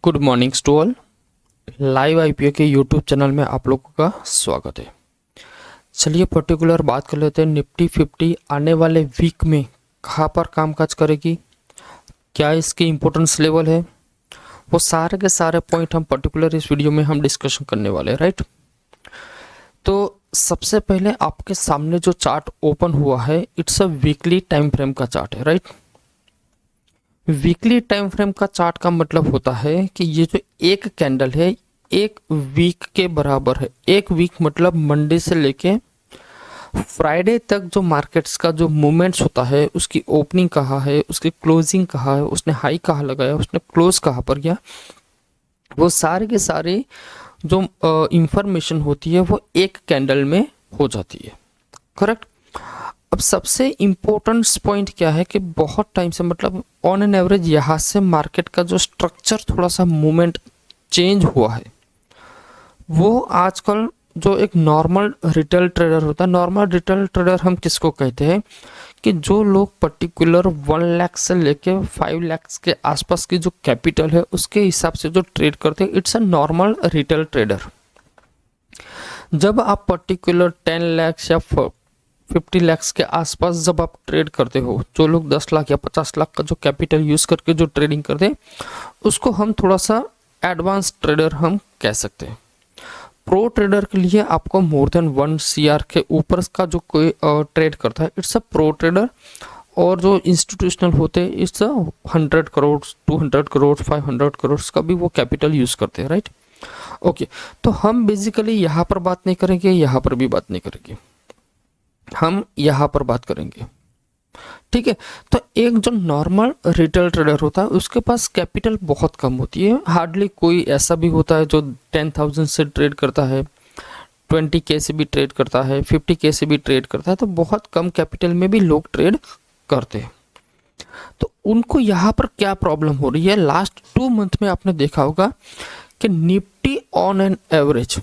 Good mornings to all. Live IPO के YouTube channel में आप लोगों का स्वागत है। चलिए पर्टिकुलर बात कर लेते हैं। निफ्टी 50 आने वाले वीक में कहाँ पर कामकाज करेगी, क्या इसकी इम्पोर्टेंस लेवल है, वो सारे के सारे पॉइंट हम पर्टिकुलर इस वीडियो में हम डिस्कशन करने वाले हैं, राइट। तो सबसे पहले आपके सामने जो चार्ट ओपन हुआ है, it's a weekly time frame का चार्ट है, राइट। वीकली टाइम फ्रेम का चार्ट का मतलब होता है कि ये जो एक कैंडल है एक वीक के बराबर है। एक वीक मतलब मंडे से लेके फ्राइडे तक जो मार्केट्स का जो मूवमेंट्स होता है, उसकी ओपनिंग कहाँ है, उसकी क्लोजिंग कहाँ है, उसने हाई कहाँ लगाया, उसने क्लोज कहाँ पर गया, वो सारे के सारे जो इंफॉर्मेशन होती है वो एक कैंडल में हो जाती है, करेक्ट। अब सबसे इम्पोर्टेंट पॉइंट क्या है कि बहुत टाइम से मतलब ऑन एन एवरेज यहाँ से मार्केट का जो स्ट्रक्चर थोड़ा सा मूवमेंट चेंज हुआ है। वो आजकल जो एक नॉर्मल रिटेल ट्रेडर होता है, नॉर्मल रिटेल ट्रेडर हम किसको कहते हैं कि जो लोग पर्टिकुलर 1 लाख से लेके 5 लाख के आसपास की जो कैपिटल है उसके हिसाब से जो ट्रेड करते हैं, it's a normal retail trader. जब आप पर्टिकुलर 10 लाख या 50 लाख के आसपास जब आप ट्रेड करते हो, जो लोग 10 लाख या 50 लाख का जो कैपिटल यूज करके जो ट्रेडिंग करते हैं, उसको हम थोड़ा सा एडवांस ट्रेडर हम कह सकते हैं। प्रो ट्रेडर के लिए आपको मोर देन 1 CR के ऊपर का जो कोई ट्रेड करता है, इट्स अ प्रो ट्रेडर। और जो इंस्टीट्यूशनल होते हैं, इट्स 100 करोड़ 200 करोड़ 500 करोड़ का भी वो कैपिटल यूज करते हैं, राइट। ओके, तो हम बेसिकली यहाँ पर बात नहीं करेंगे, यहाँ पर भी बात नहीं करेंगे, हम यहाँ पर बात करेंगे, ठीक है। तो एक जो नॉर्मल रिटेल ट्रेडर होता है उसके पास कैपिटल बहुत कम होती है। हार्डली कोई ऐसा भी होता है जो 10,000 से ट्रेड करता है, 20K से भी ट्रेड करता है, 50K से भी ट्रेड करता है। तो बहुत कम कैपिटल में भी लोग ट्रेड करते हैं। तो उनको यहाँ पर क्या प्रॉब्लम हो रही है, लास्ट 2 मंथ में आपने देखा होगा कि निफ्टी ऑन एन एवरेज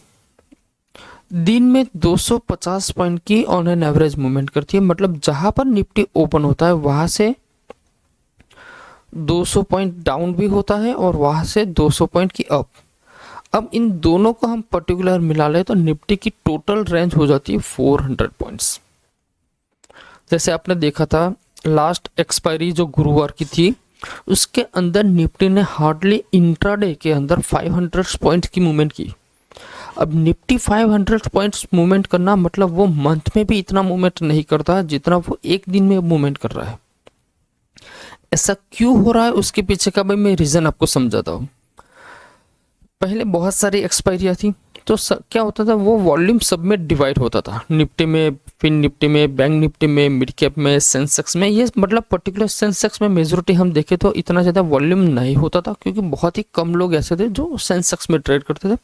दिन में 250 पॉइंट की ऑन एन एवरेज मूवमेंट करती है। मतलब जहां पर निफ्टी ओपन होता है वहां से 200 पॉइंट डाउन भी होता है और वहां से 200 पॉइंट की अप। अब इन दोनों को हम पर्टिकुलर मिला ले तो निफ्टी की टोटल रेंज हो जाती है 400 पॉइंट्स। जैसे आपने देखा था लास्ट एक्सपायरी जो गुरुवार की थी, उसके अंदर निफ्टी ने हार्डली इंट्राडे के अंदर 500 पॉइंट की मूवमेंट की। अब निफ्टी 500 पॉइंट्स मूवमेंट करना मतलब वो मंथ में भी इतना मूवमेंट नहीं करता जितना वो एक दिन में मूवमेंट कर रहा है। ऐसा क्यों हो रहा है, उसके पीछे का भाई मैं रीजन आपको समझाता हूँ। पहले बहुत सारी एक्सपायरियाँ थी, तो क्या होता था, वो वॉल्यूम सब में डिवाइड होता था। निफ्टी में, फिन निफ्टी में, बैंक निफ्टी में, मिड कैप में, सेंसेक्स में। ये मतलब पर्टिकुलर सेंसेक्स में मेजोरिटी हम देखें तो इतना ज़्यादा वॉल्यूम नहीं होता था, क्योंकि बहुत ही कम लोग ऐसे थे जो सेंसेक्स में ट्रेड करते थे।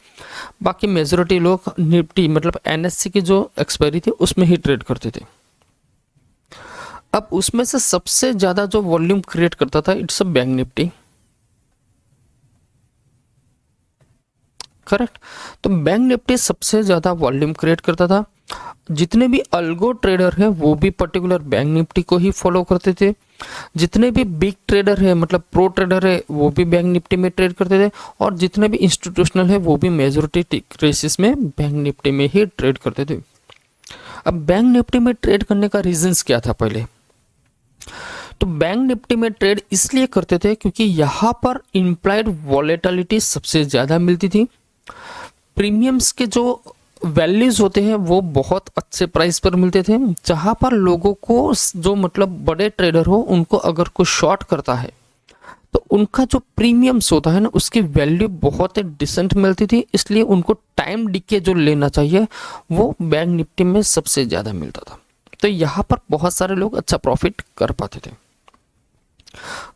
बाकी मेजोरिटी लोग निफ्टी मतलब NSE की जो एक्सपायरी थी उसमें ही ट्रेड करते थे। अब उसमें से सबसे ज़्यादा जो वॉल्यूम क्रिएट करता था, it's a bank Nifty, correct. तो बैंक निफ्टी सबसे ज़्यादा वॉल्यूम क्रिएट करता था। जितने भी अल्गो ट्रेडर है वो भी पर्टिकुलर बैंक निफ्टी को ही फॉलो करते थे। जितने भी बिग ट्रेडर है मतलब प्रो ट्रेडर है वो भी बैंक निफ्टी में ट्रेड करते थे। और जितने भी इंस्टीट्यूशनल है वो भी मेजोरिटी केसेस में बैंक निफ्टी में ही ट्रेड करते थे। अब बैंक निफ्टी में ट्रेड करने का रीजंस क्या था पहले, तो बैंक निफ्टी में ट्रेड इसलिए करते थे क्योंकि यहाँ पर इम्प्लाइड वॉलेटिलिटी सबसे ज़्यादा मिलती थी। प्रीमियम्स के जो वैल्यूज होते हैं वो बहुत अच्छे प्राइस पर मिलते थे। जहां पर लोगों को जो मतलब बड़े ट्रेडर हो उनको अगर कोई शॉर्ट करता है तो उनका जो प्रीमियम्स होता है ना उसकी वैल्यू बहुत ही डिसेंट मिलती थी। इसलिए उनको टाइम डिके जो लेना चाहिए वो बैंक निफ्टी में सबसे ज़्यादा मिलता था। तो यहाँ पर बहुत सारे लोग अच्छा प्रॉफिट कर पाते थे।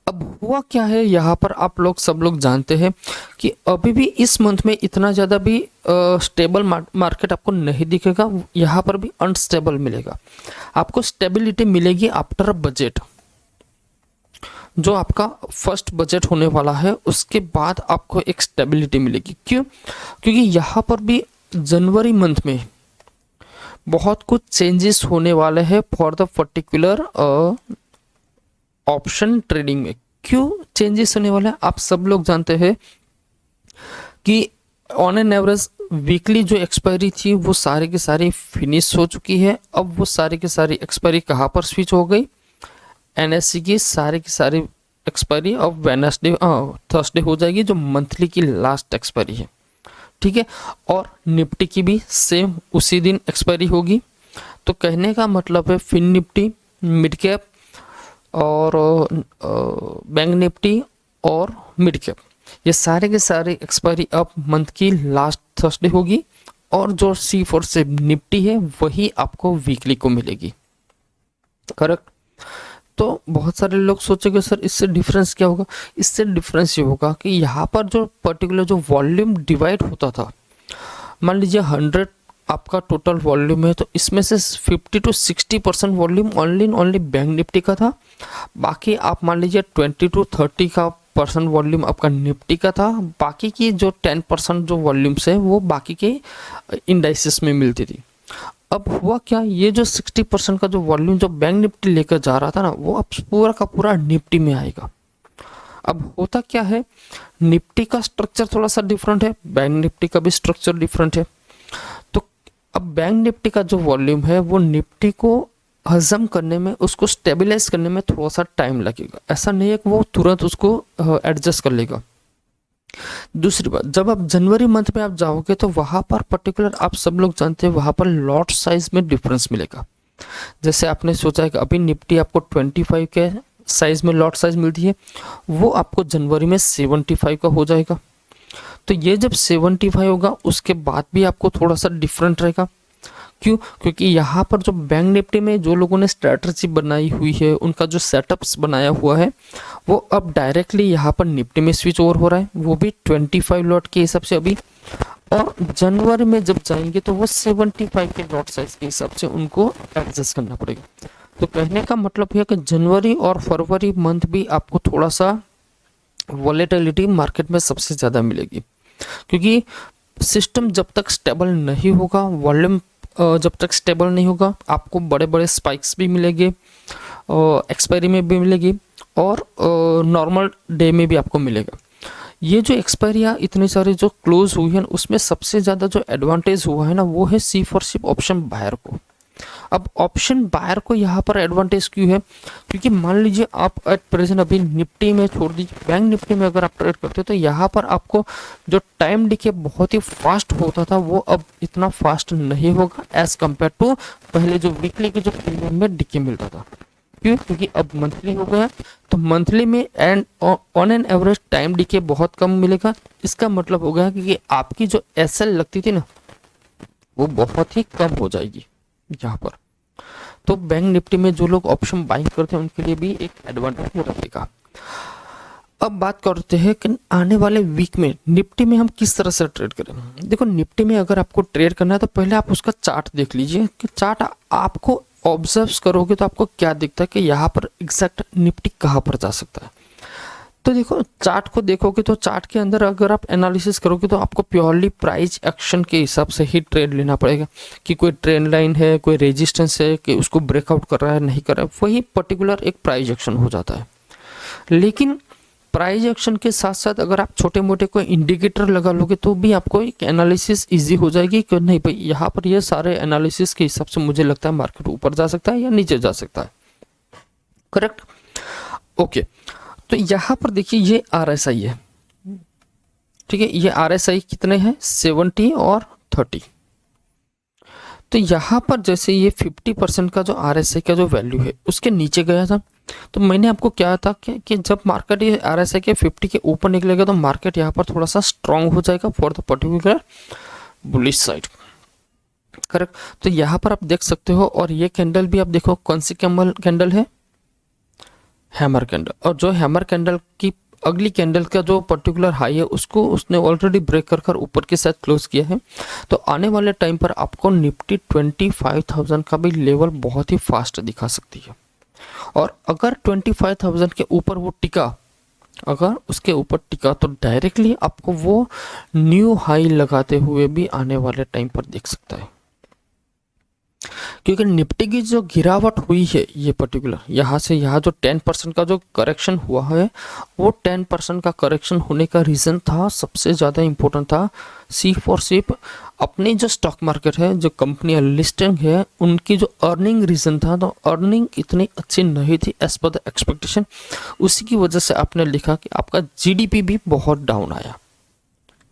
अब हुआ क्या है, यहाँ पर आप लोग सब लोग जानते हैं कि अभी भी इस मंथ में इतना ज़्यादा भी स्टेबल मार्केट आपको नहीं दिखेगा। यहाँ पर भी अनस्टेबल मिलेगा। आपको स्टेबिलिटी मिलेगी आफ्टर बजट। जो आपका फर्स्ट बजट होने वाला है उसके बाद आपको एक स्टेबिलिटी मिलेगी। क्यों? क्योंकि यहाँ पर भी जनवरी मंथ में बहुत कुछ चेंजेस होने वाले हैं for the particular option trading में। क्यों चेंजेस होने वाले हैं आप सब लोग जानते हैं कि ऑन एन एवरेज वीकली जो एक्सपायरी थी वो सारी की सारी फिनिश हो चुकी है। अब वो सारी की सारी एक्सपायरी कहाँ पर स्विच हो गई, एनएससी की सारी एक्सपायरी अब वेडनेसडे थर्सडे हो जाएगी, जो मंथली की लास्ट एक्सपायरी है। ठीक है, और निफ्टी की भी सेम उसी दिन एक्सपायरी होगी। तो कहने का मतलब है फिन निफ्टी, मिड कैप और बैंक निफ्टी और मिड कैप, ये सारे के सारे एक्सपायरी अब मंथ की लास्ट थर्सडे होगी, और जो C4 निफ्टी है वही आपको वीकली को मिलेगी। करेक्ट। तो बहुत सारे लोग सोचेंगे सर इससे डिफरेंस क्या होगा। इससे डिफरेंस ये होगा कि यहाँ पर जो पर्टिकुलर जो वॉल्यूम डिवाइड होता था, मान लीजिए 100 आपका टोटल वॉल्यूम है, तो इसमें से 50 to 60% volume only bank Nifty का था। बाकी आप मान लीजिए 20 to 30 का परसेंट वॉल्यूम आपका निफ्टी का था। बाकी की जो 10% जो वॉल्यूम्स है वो बाकी के इंडाइसेस में मिलती थी। अब हुआ क्या, ये जो 60% का जो वॉल्यूम जो बैंक निफ्टी लेकर जा रहा था ना, वो अब पूरा का पूरा निफ्टी में आएगा। अब होता क्या है, निफ्टी का स्ट्रक्चर थोड़ा सा डिफरेंट है, बैंक निफ्टी का भी स्ट्रक्चर डिफरेंट है। तो अब बैंक निफ्टी का जो वॉल्यूम है वो निफ्टी को हजम करने में, उसको स्टेबलाइज करने में थोड़ा सा टाइम लगेगा। ऐसा नहीं है कि वो तुरंत उसको एडजस्ट कर लेगा। दूसरी बात, जब आप जनवरी मंथ में आप जाओगे तो वहाँ पर पर्टिकुलर आप सब लोग जानते हैं वहाँ पर लॉट साइज में डिफरेंस मिलेगा। जैसे आपने सोचा है कि अभी निफ्टी आपको 25 के साइज में लॉट साइज मिलती है, वो आपको जनवरी में 75 का हो जाएगा। तो ये जब 75 होगा उसके बाद भी आपको थोड़ा सा डिफरेंट रहेगा। क्यों? क्योंकि यहाँ पर जो बैंक निफ्टी में जो लोगों ने स्ट्रैटेजी बनाई हुई है, उनका जो सेटअप्स बनाया हुआ है, वो अब डायरेक्टली यहाँ पर निफ्टी में स्विच ओवर हो रहा है, वो भी 25 लॉट के हिसाब से अभी। और जनवरी में जब जाएंगे तो वो 75 के लॉट साइज के हिसाब से उनको एडजस्ट करना पड़ेगा। तो कहने का मतलब है कि जनवरी और फरवरी मंथ भी आपको थोड़ा सा वॉलेटिलिटी मार्केट में सबसे ज़्यादा मिलेगी, क्योंकि सिस्टम जब तक स्टेबल नहीं होगा, वॉल्यूम जब तक स्टेबल नहीं होगा, आपको बड़े बड़े स्पाइक्स भी मिलेंगे, एक्सपायरी में भी मिलेगी और नॉर्मल डे में भी आपको मिलेगा। ये जो एक्सपायरियाँ इतने सारे जो क्लोज हुई हैं, उसमें सबसे ज़्यादा जो एडवांटेज हुआ है ना, वो है C4 ऑप्शन बायर को। अब ऑप्शन बायर को यहाँ पर एडवांटेज क्यों है, क्योंकि मान लीजिए आप एट प्रेजेंट अभी निफ्टी में छोड़ दीजिए, बैंक निफ्टी में अगर आप ट्रेड करते हो तो यहाँ पर आपको जो टाइम डिके बहुत ही फास्ट होता था, वो अब इतना फास्ट नहीं होगा एज कम्पेयर टू पहले जो वीकली के जो प्रीमियम में डिके मिलता था। क्यों? क्योंकि अब मंथली हो गया, तो मंथली में and on an average time decay बहुत कम मिलेगा। इसका मतलब हो गया कि आपकी जो SL लगती थी ना, वो बहुत ही कम हो जाएगी यहाँ पर। तो बैंक निफ्टी में जो लोग ऑप्शन बाइंग करते हैं उनके लिए भी एक एडवांटेज रहेगा। अब बात करते हैं कि आने वाले वीक में निफ्टी में हम किस तरह से ट्रेड करें। देखो, निफ्टी में अगर आपको ट्रेड करना है तो पहले आप उसका चार्ट देख लीजिए कि चार्ट आपको ऑब्जर्व करोगे तो आपको क्या दिखता है कि यहाँ पर एग्जैक्ट निफ्टी कहाँ पर जा सकता है। तो देखो, चार्ट को देखोगे तो चार्ट के अंदर अगर आप एनालिसिस करोगे तो आपको प्योरली प्राइस एक्शन के हिसाब से ही ट्रेड लेना पड़ेगा कि कोई ट्रेंड लाइन है, कोई रेजिस्टेंस है कि उसको ब्रेकआउट कर रहा है नहीं कर रहा है, वही पर्टिकुलर एक प्राइस एक्शन हो जाता है। लेकिन प्राइस एक्शन के साथ साथ अगर आप छोटे मोटे कोई इंडिकेटर लगा लोगे तो भी आपको एक एनालिसिस ईजी हो जाएगी कि नहीं भाई, यहाँ पर ये सारे एनालिसिस के हिसाब से मुझे लगता है मार्केट ऊपर जा सकता है या नीचे जा सकता है। Correct, okay. तो यहाँ पर देखिए ये RSI है, ठीक है। ये RSI कितने हैं, 70 और 30। तो यहाँ पर जैसे ये 50% का जो RSI का जो वैल्यू है उसके नीचे गया था, तो मैंने आपको क्या था कि जब मार्केट ये RSI के 50 के ऊपर निकलेगा तो मार्केट यहाँ पर थोड़ा सा स्ट्रांग हो जाएगा for the particular bullish side. Correct. तो यहाँ पर आप देख सकते हो, और ये कैंडल भी आप देखो कौन सी कैंडल है, हैमर कैंडल। और जो हैमर कैंडल की अगली कैंडल का जो पर्टिकुलर हाई है उसको उसने ऑलरेडी ब्रेक कर ऊपर के साथ क्लोज किया है। तो आने वाले टाइम पर आपको निफ्टी 25,000 का भी लेवल बहुत ही फास्ट दिखा सकती है। और अगर 25,000 के ऊपर वो टिका, अगर उसके ऊपर टिका तो डायरेक्टली आपको वो न्यू हाई लगाते हुए भी आने वाले टाइम पर दिख सकता है। क्योंकि निफ्टी की जो गिरावट हुई है ये पर्टिकुलर यहाँ से यहाँ जो 10% का जो करेक्शन हुआ है, वो 10% का करेक्शन होने का रीज़न था, सबसे ज़्यादा इम्पोर्टेंट था, सिर्फ और सिर्फ अपनी जो स्टॉक मार्केट है, जो कंपनियां लिस्टिंग है, उनकी जो अर्निंग रीज़न था, तो अर्निंग इतनी अच्छी नहीं थी एज पर द एक्सपेक्टेशन। उसी की वजह से आपने लिखा कि आपका जीडीपी भी बहुत डाउन आया,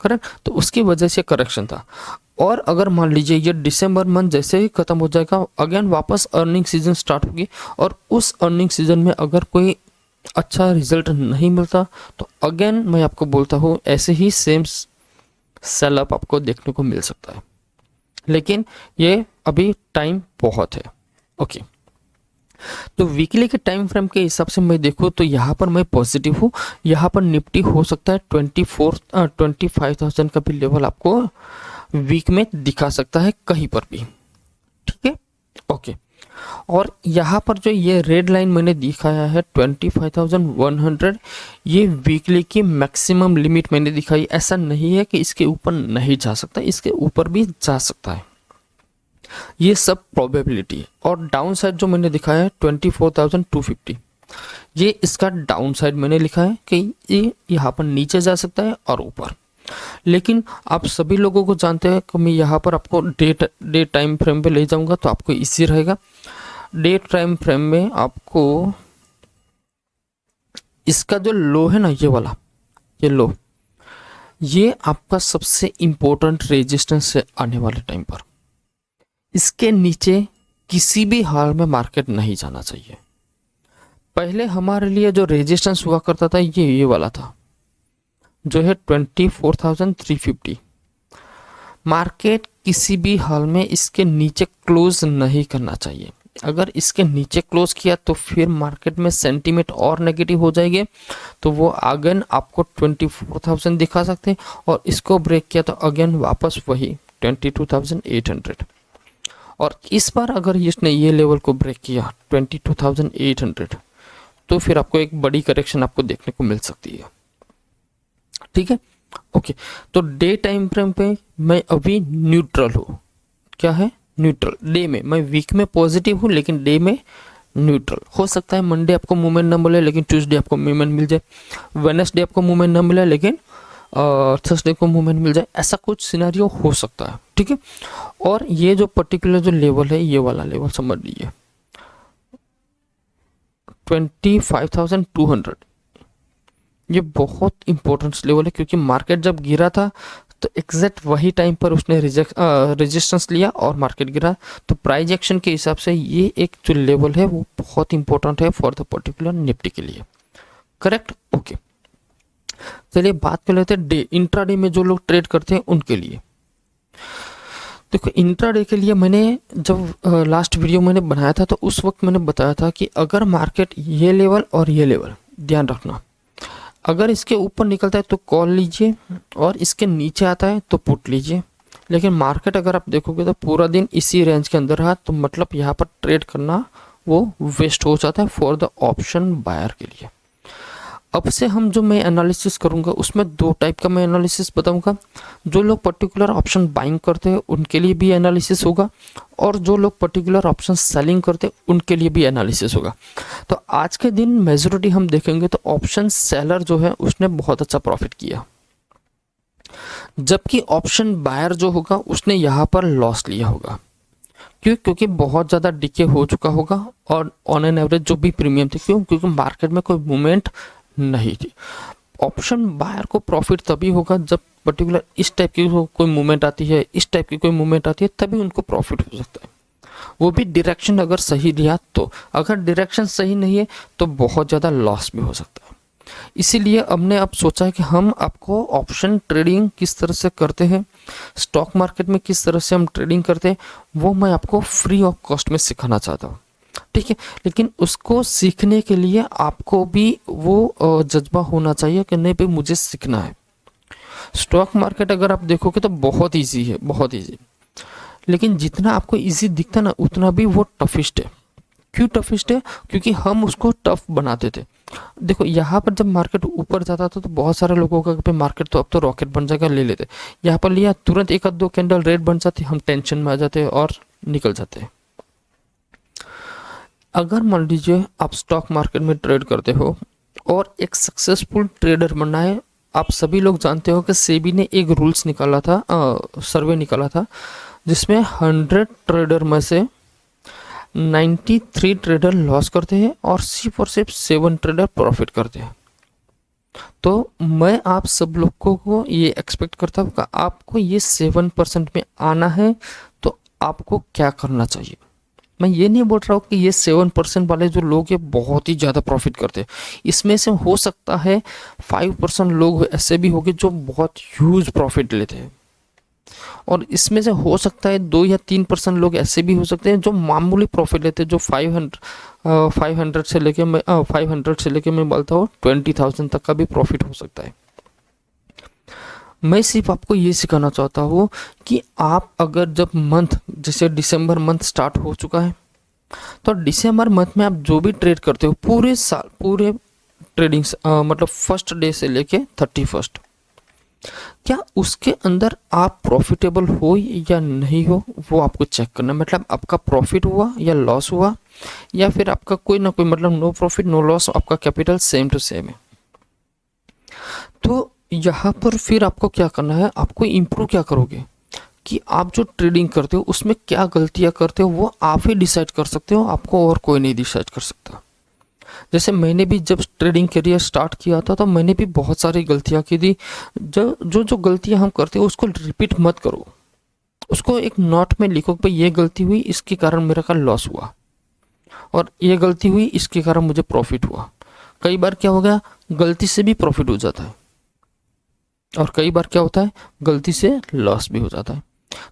करेक्ट। तो उसकी वजह से करेक्शन था। और अगर मान लीजिए ये दिसंबर मंथ जैसे ही खत्म हो जाएगा, अगेन वापस अर्निंग सीजन स्टार्ट होगी, और उस अर्निंग सीजन में अगर कोई अच्छा रिजल्ट नहीं मिलता तो अगेन मैं आपको बोलता हूँ ऐसे ही सेम सेल अप आपको देखने को मिल सकता है। लेकिन ये अभी टाइम बहुत है। ओके, तो वीकली के टाइम फ्रेम के हिसाब से मैं देखूँ तो यहाँ पर मैं पॉजिटिव हूँ। यहाँ पर निफ्टी हो सकता है 25,000 का भी लेवल आपको वीक में दिखा सकता है कहीं पर भी, ठीक है। ओके, और यहाँ पर जो ये रेड लाइन मैंने दिखाया है 25,100, ये वीकली की मैक्सिमम लिमिट मैंने दिखाई। ऐसा नहीं है कि इसके ऊपर नहीं जा सकता, इसके ऊपर भी जा सकता है, ये सब प्रोबेबिलिटी है। और डाउन साइड जो मैंने दिखाया है 24,250, ये इसका डाउन साइड मैंने लिखा है कि ये यहाँ पर नीचे जा सकता है और ऊपर। लेकिन आप सभी लोगों को जानते हैं कि मैं यहाँ पर आपको डे टाइम फ्रेम पे ले जाऊंगा तो आपको इजी रहेगा। डे टाइम फ्रेम में आपको इसका जो लो है ना, ये वाला, ये लो, ये आपका सबसे इंपॉर्टेंट रेजिस्टेंस है आने वाले टाइम पर। इसके नीचे किसी भी हाल में मार्केट नहीं जाना चाहिए। पहले हमारे लिए जो रेजिस्टेंस हुआ करता था ये वाला था, जो है 24,350। मार्केट किसी भी हाल में इसके नीचे क्लोज नहीं करना चाहिए। अगर इसके नीचे क्लोज किया तो फिर मार्केट में सेंटीमेंट और नेगेटिव हो जाएंगे, तो वो अगेन आपको 24,000 दिखा सकते हैं, और इसको ब्रेक किया तो अगेन वापस वही 22,800। और इस बार अगर इसने ये लेवल को ब्रेक किया 22,800, तो फिर आपको एक बड़ी करेक्शन आपको देखने को मिल सकती है, ठीक है। ओके, तो डे टाइम फ्रेम पे मैं अभी न्यूट्रल हूँ। क्या है? न्यूट्रल। डे में मैं वीक में पॉजिटिव हूँ, लेकिन डे में न्यूट्रल। हो सकता है मंडे आपको मूवमेंट ना मिले लेकिन ट्यूसडे आपको मूवमेंट मिल जाए, वेडनेसडे आपको मूवमेंट ना मिले लेकिन थर्सडे को मूवमेंट मिल जाए, ऐसा कुछ सिनेरियो हो सकता है, ठीक है। और ये जो पर्टिकुलर जो लेवल है, ये वाला लेवल समझ लीजिए 25,200, ये बहुत इंपॉर्टेंट लेवल है, क्योंकि मार्केट जब गिरा था तो एग्जैक्ट वही टाइम पर उसने रेजिस्टेंस लिया और मार्केट गिरा। तो प्राइस एक्शन के हिसाब से ये एक जो लेवल है वो बहुत इंपॉर्टेंट है फॉर द पर्टिकुलर निफ्टी के लिए, करेक्ट। ओके, चलिए बात कर लेते हैं डे इंट्राडे में जो लोग ट्रेड करते हैं उनके लिए। देखो, इंट्राडे के लिए मैंने जब लास्ट वीडियो मैंने बनाया था तो उस वक्त मैंने बताया था कि अगर मार्केट ये लेवल और ये लेवल ध्यान रखना, अगर इसके ऊपर निकलता है तो कॉल लीजिए और इसके नीचे आता है तो पुट लीजिए। लेकिन मार्केट अगर आप देखोगे तो पूरा दिन इसी रेंज के अंदर रहा, तो मतलब यहाँ पर ट्रेड करना वो वेस्ट हो जाता है फॉर द ऑप्शन बायर के लिए। अब से हम जो मैं एनालिसिस करूंगा उसमें दो टाइप का मैं एनालिसिस बताऊंगा। जो लोग पर्टिकुलर ऑप्शन बाइंग करते हैं उनके लिए भी एनालिसिस होगा, और जो लोग पर्टिकुलर ऑप्शन सेलिंग करते हैं उनके लिए भी एनालिसिस होगा। तो आज के दिन मेजॉरिटी हम देखेंगे तो ऑप्शन सेलर जो है उसने बहुत अच्छा प्रॉफिट किया, जबकि ऑप्शन बायर जो होगा उसने यहाँ पर लॉस लिया होगा। क्यों? क्योंकि बहुत ज़्यादा डिके हो चुका होगा और ऑन एन एवरेज जो भी प्रीमियम थे। क्यों? क्योंकि मार्केट में कोई मूवमेंट नहीं थी। ऑप्शन बायर को प्रॉफिट तभी होगा जब पर्टिकुलर इस टाइप की कोई मूवमेंट आती है, इस टाइप की कोई मूवमेंट आती है, तभी उनको प्रॉफिट हो सकता है। वो भी डायरेक्शन अगर सही लिया तो। अगर डायरेक्शन सही नहीं है तो बहुत ज़्यादा लॉस भी हो सकता है। इसीलिए हमने अब सोचा है कि हम आपको ऑप्शन ट्रेडिंग किस तरह से करते हैं, स्टॉक मार्केट में किस तरह से हम ट्रेडिंग करते हैं, वो मैं आपको फ्री ऑफ कॉस्ट में सिखाना चाहता हूँ, ठीक है। लेकिन उसको सीखने के लिए आपको भी वो जज्बा होना चाहिए कि नहीं भाई मुझे सीखना है। स्टॉक मार्केट अगर आप देखोगे तो बहुत इजी है, बहुत इजी, लेकिन जितना आपको इजी दिखता ना उतना भी वो टफिस्ट है। क्यों टफिस्ट है? क्योंकि हम उसको टफ बनाते थे। देखो, यहाँ पर जब मार्केट ऊपर जाता था तो बहुत सारे लोगों का पे मार्केट तो अब तो रॉकेट बन जाएगा, ले लेते। यहाँ पर लिया, तुरंत एक आध दो कैंडल रेड बन जाती, हम टेंशन में आ जाते और निकल जाते हैं, अगर मान लीजिए आप स्टॉक मार्केट में ट्रेड करते हो और एक सक्सेसफुल ट्रेडर बनना है, आप सभी लोग जानते हो कि सेबी ने एक रूल्स निकाला था, सर्वे निकाला था, जिसमें 100 ट्रेडर में से 93 ट्रेडर लॉस करते हैं और सिर्फ 7 ट्रेडर प्रॉफिट करते हैं। तो मैं आप सब लोगों को ये एक्सपेक्ट करता हूँ कि आपको ये 7% में आना है, तो आपको क्या करना चाहिए। मैं ये नहीं बोल रहा हूँ कि ये 7% वाले जो लोग हैं बहुत ही ज़्यादा प्रॉफिट करते हैं, इसमें से हो सकता है 5% लोग ऐसे भी होंगे जो बहुत ह्यूज प्रॉफिट लेते हैं, और इसमें से हो सकता है 2 या 3% लोग ऐसे भी हो सकते हैं जो मामूली प्रॉफिट लेते हैं, जो 500 से लेके मैं बोलता हूँ 20,000 तक का भी प्रॉफिट हो सकता है। मैं सिर्फ आपको ये सिखाना चाहता हूँ कि आप अगर जब मंथ, जैसे दिसंबर मंथ स्टार्ट हो चुका है, तो दिसंबर मंथ में आप जो भी ट्रेड करते हो पूरे साल, पूरे ट्रेडिंग मतलब फर्स्ट डे से लेके 31st, क्या उसके अंदर आप प्रॉफिटेबल हो या नहीं हो, वो आपको चेक करना। मतलब आपका प्रॉफिट हुआ या लॉस हुआ, या फिर आपका कोई ना कोई, मतलब नो प्रॉफिट नो लॉस, आपका कैपिटल सेम टू सेम है। तो यहाँ पर फिर आपको क्या करना है, आपको इम्प्रूव क्या करोगे कि आप जो ट्रेडिंग करते हो उसमें क्या गलतियाँ करते हो, वो आप ही डिसाइड कर सकते हो, आपको और कोई नहीं डिसाइड कर सकता। जैसे मैंने भी जब ट्रेडिंग करियर स्टार्ट किया था तो मैंने भी बहुत सारी गलतियां की थी। जो गलतियां हम करते हो उसको रिपीट मत करो, उसको एक नोट में लिखो कि भाई ये गलती हुई, इसके कारण मेरा का लॉस हुआ, और ये गलती हुई, इसके कारण मुझे प्रॉफिट हुआ। कई बार क्या हो गया, गलती से भी प्रॉफिट हो जाता है, और कई बार क्या होता है, गलती से लॉस भी हो जाता है।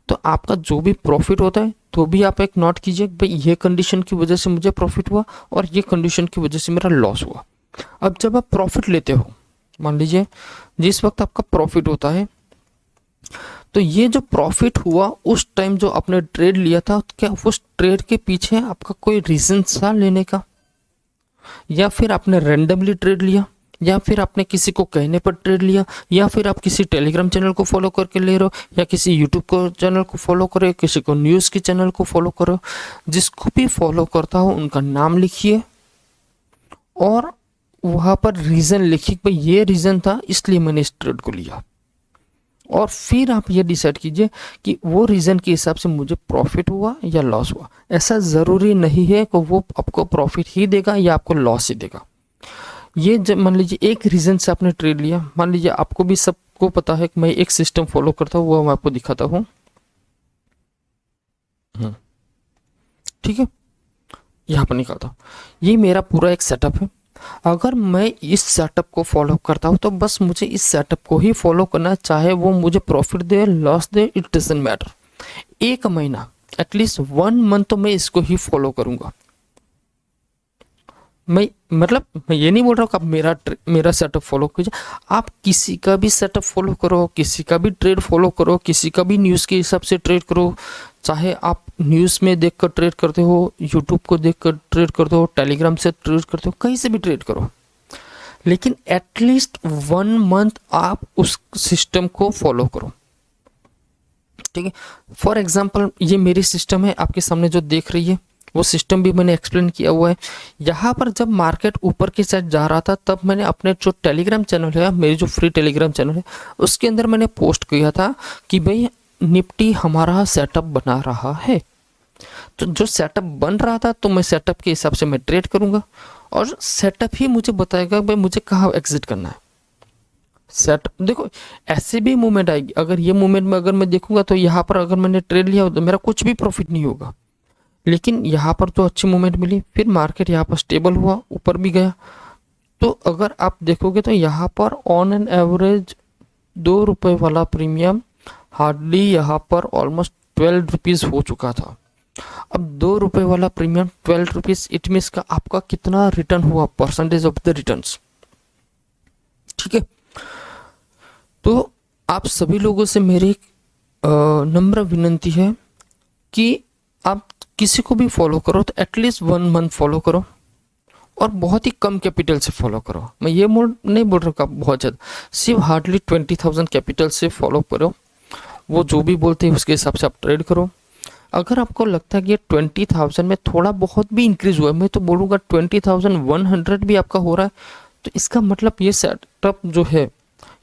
तो आपका जो भी प्रॉफिट होता है तो भी आप एक नोट कीजिए, भाई ये कंडीशन की वजह से मुझे प्रॉफिट हुआ और ये कंडीशन की वजह से मेरा लॉस हुआ। अब जब आप प्रॉफिट लेते हो, मान लीजिए जिस वक्त आपका प्रॉफिट होता है, तो ये जो प्रॉफिट हुआ उस टाइम जो आपने ट्रेड लिया था, क्या उस ट्रेड के पीछे आपका कोई रीजन था लेने का, या फिर आपने रैंडमली ट्रेड लिया, या फिर आपने किसी को कहने पर ट्रेड लिया, या फिर आप किसी टेलीग्राम चैनल को फॉलो करके ले रहे हो, या किसी यूट्यूब को चैनल को फॉलो करो, किसी को न्यूज़ की चैनल को फॉलो करो। जिसको भी फॉलो करता हो उनका नाम लिखिए और वहाँ पर रीज़न लिखिए, भाई ये रीज़न था इसलिए मैंने इस ट्रेड को लिया, और फिर आप ये डिसाइड कीजिए कि वो रीज़न के हिसाब से मुझे प्रॉफिट हुआ या लॉस हुआ। ऐसा ज़रूरी नहीं है कि वो आपको प्रॉफिट ही देगा या आपको लॉस ही देगा। ये जब मान लीजिए एक रीज़न से आपने ट्रेड लिया, मान लीजिए आपको भी सबको पता है कि मैं एक सिस्टम फॉलो करता हूँ, वो मैं आपको दिखाता हूँ। ठीक है, यहाँ पर निकालता हूँ, ये मेरा पूरा एक सेटअप है। अगर मैं इस सेटअप को फॉलो करता हूँ तो बस मुझे इस सेटअप को ही फॉलो करना है, चाहे वो मुझे profit they loss they, it doesn't matter. एक महीना, एटलीस्ट 1 मंथ तो मैं इसको ही फॉलो करूँगा। मैं ये नहीं बोल रहा हूँ कि आप मेरा सेटअप फॉलो कीजिए, आप किसी का भी सेटअप फॉलो करो, किसी का भी ट्रेड फॉलो करो, किसी का भी न्यूज़ के हिसाब से ट्रेड करो। चाहे आप न्यूज़ में देखकर ट्रेड करते हो, यूट्यूब को देखकर ट्रेड करते हो, टेलीग्राम से ट्रेड करते हो, कहीं से भी ट्रेड करो, लेकिन एटलीस्ट 1 मंथ आप उस सिस्टम को फॉलो करो। ठीक है, फॉर एग्जाम्पल ये मेरी सिस्टम है, आपके सामने जो देख रही है वो सिस्टम भी मैंने एक्सप्लेन किया हुआ है। यहाँ पर जब मार्केट ऊपर की साइड जा रहा था तब मैंने अपने जो टेलीग्राम चैनल है, मेरी जो फ्री टेलीग्राम चैनल है, उसके अंदर मैंने पोस्ट किया था कि भाई निफ्टी हमारा सेटअप बना रहा है। तो जो सेटअप बन रहा था तो मैं सेटअप के हिसाब से मैं ट्रेड करूँगा, और सेटअप ही मुझे बताएगा भाई मुझे कहाँ एग्जिट करना है। सेटअप देखो, ऐसे भी मूवमेंट आएगी, अगर ये मूवमेंट में अगर मैं देखूंगा तो यहाँ पर अगर मैंने ट्रेड लिया तो मेरा कुछ भी प्रॉफिट नहीं होगा। लेकिन यहाँ पर तो अच्छी मूवमेंट मिली, फिर मार्केट यहाँ पर स्टेबल हुआ, ऊपर भी गया। तो अगर आप देखोगे तो यहाँ पर ऑन एन एवरेज 2 रुपये वाला प्रीमियम हार्डली यहाँ पर ऑलमोस्ट 12 रुपीज़ हो चुका था। अब 2 रुपये वाला प्रीमियम 12 रुपीज़, इट मीन्स का आपका कितना रिटर्न हुआ, परसेंटेज ऑफ द रिटर्न्स। ठीक है, तो आप सभी लोगों से मेरी नम्र विनंती है कि आप किसी को भी फॉलो करो तो एटलीस्ट 1 मंथ फॉलो करो, और बहुत ही कम कैपिटल से फॉलो करो। मैं ये नहीं बोल रहा हूँ बहुत ज़्यादा, सिर्फ हार्डली 20,000 कैपिटल से फॉलो करो। वो जो भी बोलते हैं उसके हिसाब से आप ट्रेड करो। अगर आपको लगता है कि ये 20,000 में थोड़ा बहुत भी इंक्रीज हुआ है, मैं तो बोलूँगा 20,100 भी आपका हो रहा है, तो इसका मतलब ये सेटअप जो है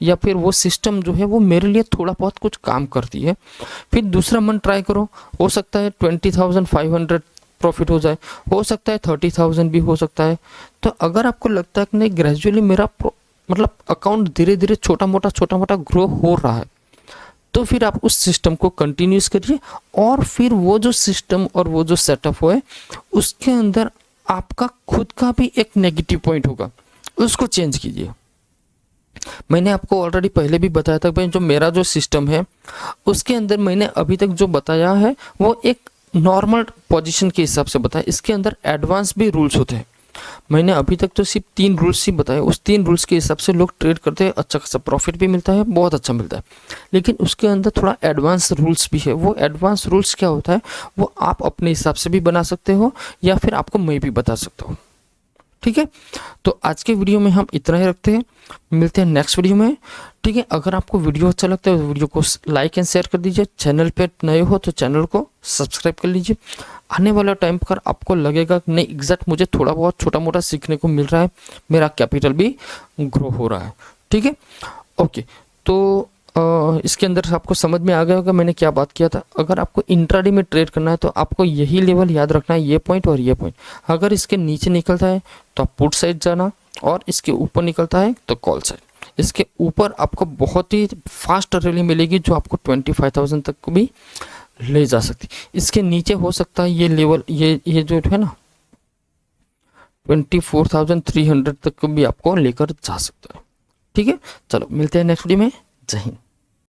या फिर वो सिस्टम जो है वो मेरे लिए थोड़ा बहुत कुछ काम करती है। फिर दूसरा मंथ ट्राई करो, हो सकता है 20,500 प्रॉफिट हो जाए, हो सकता है 30,000 भी हो सकता है। तो अगर आपको लगता है कि नहीं ग्रेजुअली मेरा मतलब अकाउंट धीरे धीरे छोटा मोटा ग्रो हो रहा है, तो फिर आप उस सिस्टम को कंटिन्यूस करिए, और फिर वो जो सिस्टम और वो जो सेटअप है उसके अंदर आपका खुद का भी एक नेगेटिव पॉइंट होगा, उसको चेंज कीजिए। मैंने आपको ऑलरेडी पहले भी बताया था भाई, जो मेरा जो सिस्टम है उसके अंदर मैंने अभी तक जो बताया है वो एक नॉर्मल पोजीशन के हिसाब से बताया, इसके अंदर एडवांस भी रूल्स होते हैं। मैंने अभी तक तो सिर्फ 3 रूल्स ही बताए, उस 3 रूल्स के हिसाब से लोग ट्रेड करते हैं, अच्छा खासा प्रॉफिट भी मिलता है, बहुत अच्छा मिलता है। लेकिन उसके अंदर थोड़ा एडवांस रूल्स भी है। वो एडवांस रूल्स क्या होता है वो आप अपने हिसाब से भी बना सकते हो, या फिर आपको मैं भी बता सकता हूँ। ठीक है, तो आज के वीडियो में हम इतना ही रखते हैं, मिलते हैं नेक्स्ट वीडियो में। ठीक है, अगर आपको वीडियो अच्छा लगता है तो वीडियो को लाइक एंड शेयर कर दीजिए, चैनल पे नए हो तो चैनल को सब्सक्राइब कर लीजिए। आने वाला टाइम पर आपको लगेगा कि नहीं एग्जैक्ट मुझे थोड़ा बहुत छोटा मोटा सीखने को मिल रहा है, मेरा कैपिटल भी ग्रो हो रहा है। ठीक है, ओके, तो इसके अंदर आपको समझ में आ गया होगा मैंने क्या बात किया था। अगर आपको इंट्राडे में ट्रेड करना है तो आपको यही लेवल याद रखना है, ये पॉइंट और ये पॉइंट। अगर इसके नीचे निकलता है तो आप पुट साइड जाना, और इसके ऊपर निकलता है तो कॉल साइड। इसके ऊपर आपको बहुत ही फास्ट रैली मिलेगी जो आपको 25,000 तक को भी ले जा सकती। इसके नीचे हो सकता है ये लेवल, ये जो है ना 24,300 तक को भी आपको लेकर जा सकता है। ठीक है, चलो मिलते हैं नेक्स्ट वीडियो में। जय हिंद।